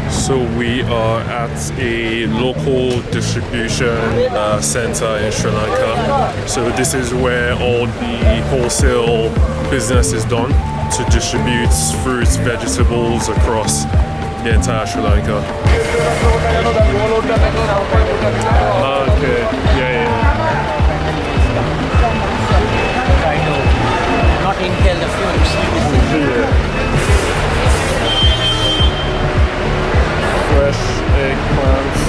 So we are at a local distribution center in Sri Lanka. So this is where all the wholesale business is done to distribute fruits, vegetables across the entire Sri Lanka. Okay, yeah. Try to not inhale the fumes. Fresh eggplants.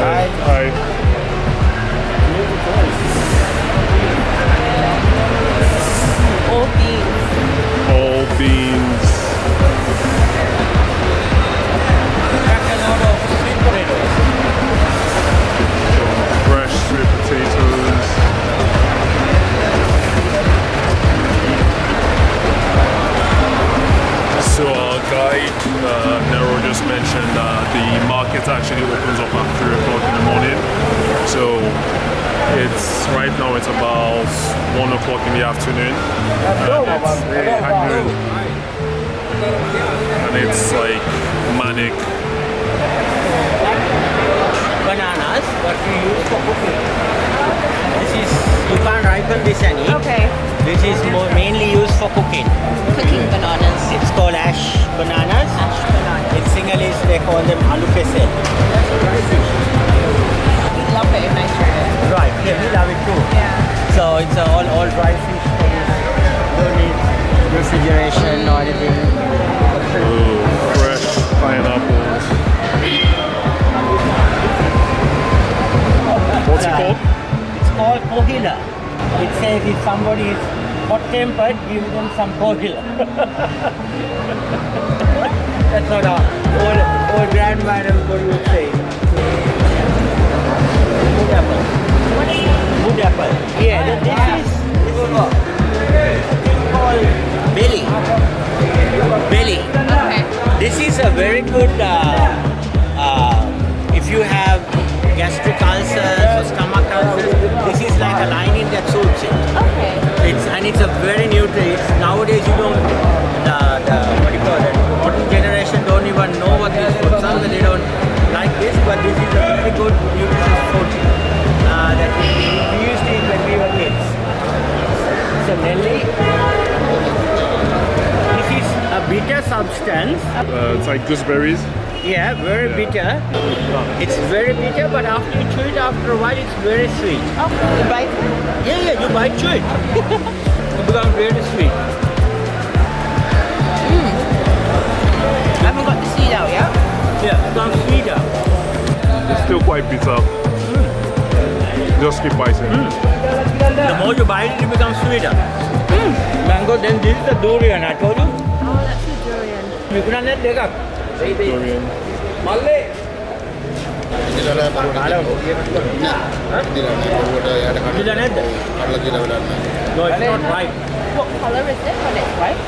Hi. All beans. Crack a lot of sweet potatoes. Fresh sweet potatoes. So our guide, Nero, just mentioned that the market actually opens up at 3 o'clock in the morning. So it's right now it's about 1 o'clock in the afternoon. And it's like manic. Bananas, what we use for cooking. This is, you can't ripen this any. Okay. This is mainly used for cooking. Cooking bananas. It's called ash bananas. Ash bananas. In Sinhalese they call them aloo pesel. We love it in Nigeria. Right, yeah, we love it too. Yeah. So it's all dry fish. Don't need refrigeration or anything. Ooh, fresh pineapples. What's it called? It's called kohila. It says if somebody is hot-tempered, give them some kohila. That's what our grandma and everybody would say. Wood apple. Wood apple. Yeah, this is called belly. Belly. Okay. This is a very good if you have gastric ulcers or stomach ulcers. This is like a lining that soothes it. Okay. It's a very nutrient. Nowadays you don't what do you call it? Modern generation don't even know what these foods are. They don't like this, but this is a very good nutritious food that we used to eat when we were kids. So nelly. This is a bitter substance. It's like gooseberries. Yeah, very bitter. It's very bitter, but after you chew it, after a while, it's very sweet. Okay. You bite? Yeah, you bite chew it. It becomes very sweet. I haven't got the seed out yet. Yeah, it becomes sweeter. It's still quite bitter. Just keep biting. The more you bite it, it becomes sweeter. Mango, then this is the durian, I told you. Oh, that's the durian. You can let it up. Durian. No, it's not ripe. What color is it when it's ripe?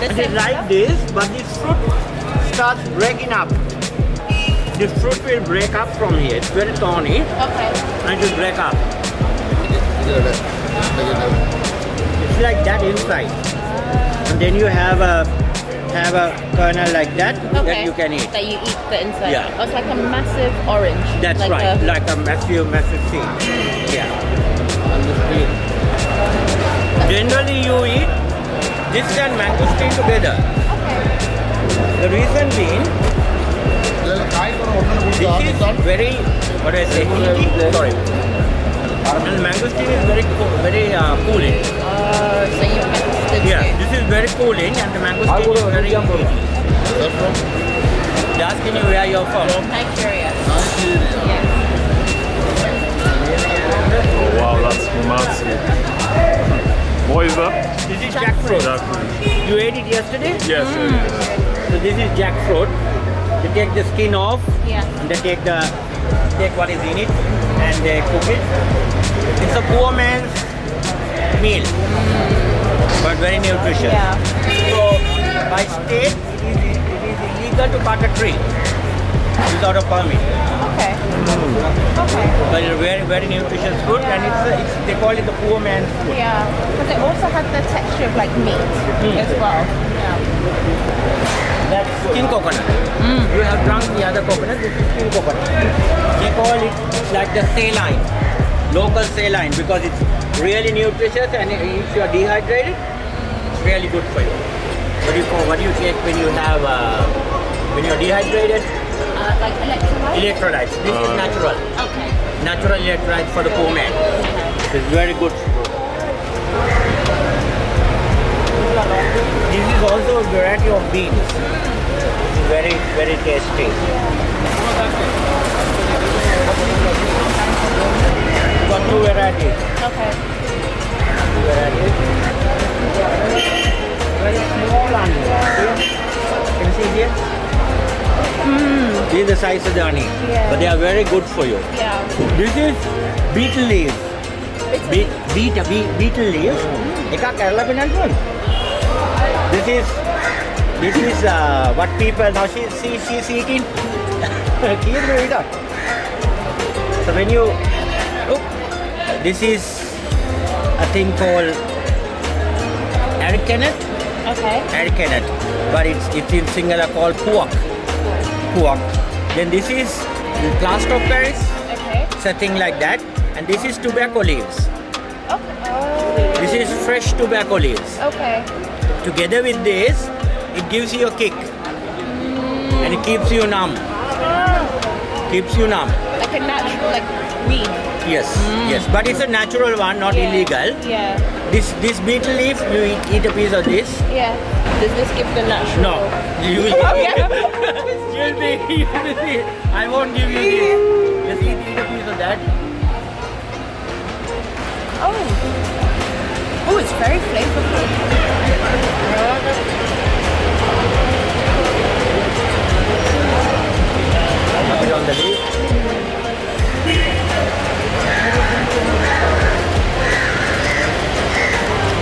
It is like this, but this fruit starts breaking up. The fruit will break up from here. It's very thorny, Okay. and it will break up. It's like that inside, and then you have a kernel like that that you can eat. That you eat the inside. Yeah. Oh, it's like a massive orange. That's like right, like a massive seed. Yeah. Generally, you eat this and mangosteen together. Okay. The reason being, this is very, what do I say, heaty? Sorry. And mangosteen is very cooling. So you mix the two. Yeah, this is very cooling and the mangosteen is very heaty. They're asking you where you're from. Nigeria. Yeah. Oh wow, that's massive. What is that? This is jackfruit. Jackfruit. You ate it yesterday? Yes. So this is jackfruit. They take the skin off Yeah. and they take what is in it and they cook it. It's a poor man's meal, but very nutritious. Yeah. So by state, it is illegal to cut a tree without a permit. Okay. Okay. But it's a very, very nutritious fruit, and it's they call it the poor man's fruit. Yeah. Because it also has the texture of like meat as well. Yeah. That's skin coconut. You have drunk the other coconut, this is skin coconut. They call it like the saline, local saline, because it's really nutritious, and if you are dehydrated, it's really good for you. What do you take when you have when you're dehydrated? Like electrolytes? Electrolytes. This is natural. Okay. Natural electrolytes for the poor man. It's very good. This is also a variety of beans. Very, very tasty. Got two varieties. Okay. Two varieties. Very small onion. Can you see here? This is the size of the onion. Yeah. But they are very good for you. Yeah. This is beetle leaves. Beetle leaves. Eka Kerala pinantuan. This is what people now she's eating. So when you look, this is a thing called arcanut. Okay. Arcanut, but it's in Sinhala called puak. Then this is plaster of Paris. Okay. It's a thing like that, and this is tobacco leaves. Okay. Oh. This is fresh tobacco leaves. Okay. Together with this, it gives you a kick, and it keeps you numb. Keeps you numb. Like a natural, like weed. Yes, yes, but it's a natural one, not illegal. Yeah. This beetle leaf, you eat a piece of this. Yeah. Does this give the natural? No, you will. You'll be. I won't give you this. Just eat a piece of that. Oh. Oh, it's very flavorful. Rub it on the leaf.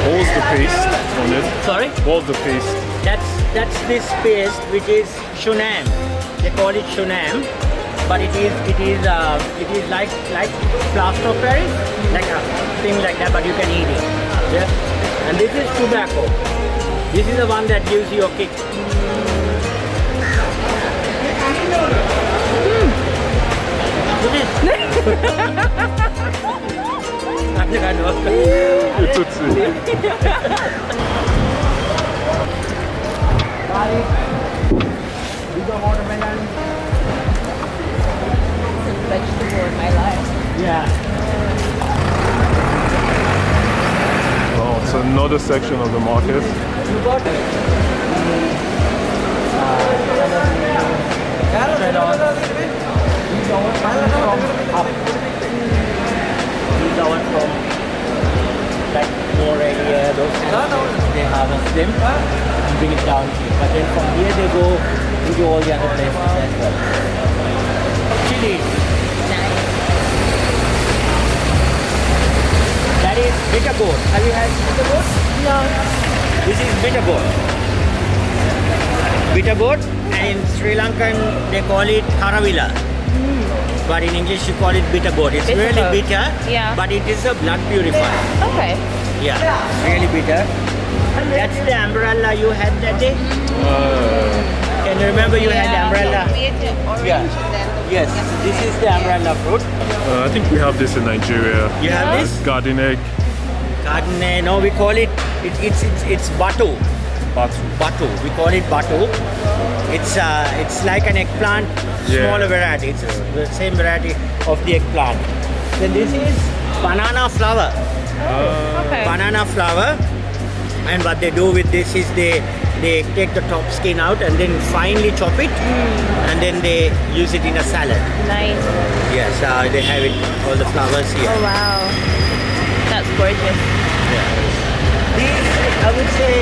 What was the paste on it? Sorry? What was the paste? That's this paste which is shunam. They call it shunam, but it is like plaster of Paris, like a thing like that, but you can eat it. Yeah. And this is tobacco. This is the one that gives you a kick. I think I know. It's Garlic, bigger watermelon. Vegetable in my life. Yeah. Oh, it's another section of the market. You got these are all coming from up. These are all from like more area, those kind of things. They harvest them and bring it down here. But then from here they go to all the other places as well. Chili. That is bitter gourd. Have you had bitter gourd? No. This is bitter gourd. Bitter gourd, and in Sri Lankan they call it karavila. But in English you call it bitter gourd. It's Bitter really gourd. bitter, Yeah. but it is a blood purifier. Okay. Yeah, really bitter. That's the umbrella you had that day. Can you remember you had the umbrella? We had the orange Yeah. and then the Yes, this is the umbrella fruit. I think we have this in Nigeria. You have this? Garden egg. Garden, no, we call it. It's batu. Batu. Batu. We call it batu. It's like an eggplant, Yeah. smaller variety. It's the same variety of the eggplant. Then this is banana flower. Okay. Banana flower. And what they do with this is they take the top skin out and then finely chop it, and then they use it in a salad. Nice. Yes, they have it all the flowers here. Oh wow. That's gorgeous. These, I would say,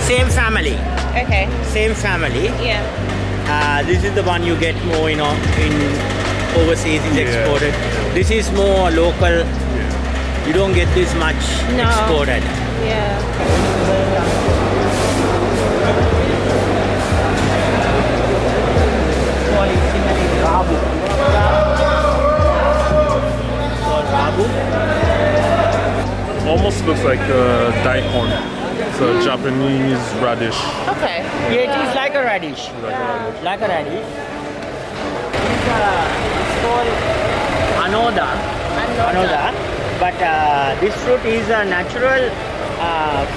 same family. Okay. Same family. Yeah. This is the one you get more, in overseas. It's Yeah. exported. This is more local. You don't get this much No. exported. Yeah. Call it Sinhalese rabu. So Japanese radish. Okay. Yeah, it is like a radish. Like a radish. It's called anoda. Anoda. But this fruit is natural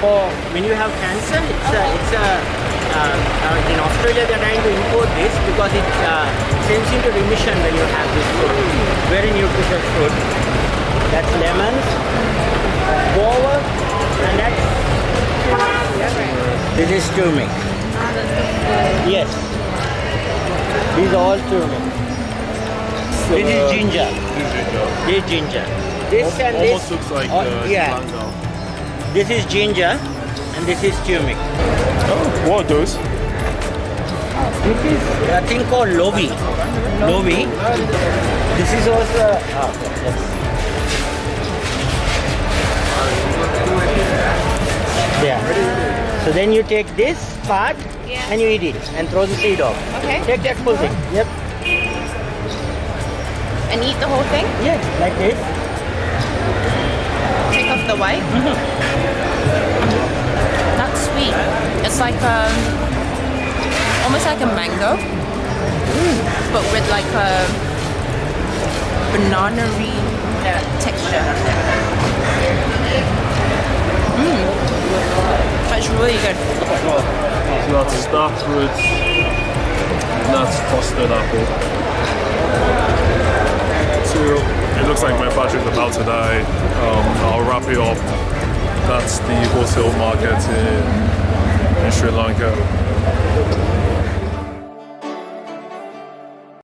for when you have cancer. In Australia they are trying to import this because it sends into remission when you have this fruit. Very nutritious fruit. That's lemons, guava, and that's this is turmeric. Yes. These are all turmeric. This is ginger. This is ginger. This and this. Almost looks like yeah. Sri Lanka. This is ginger and this is turmeric. Oh, what are those? This is a thing called lobi. Lobi. This is also. Yes. Yeah. So then you take this part and you eat it and throw the seed off. Okay. Take that full thing. Yep. And eat the whole thing? Yeah, like this. Take off the white? That's sweet. It's like almost like a mango, but with like a banana-y texture. That's really good. So that's star fruits. And that's custard apple. So it looks like my battery's about to die. I'll wrap it up. That's the wholesale market in Sri Lanka.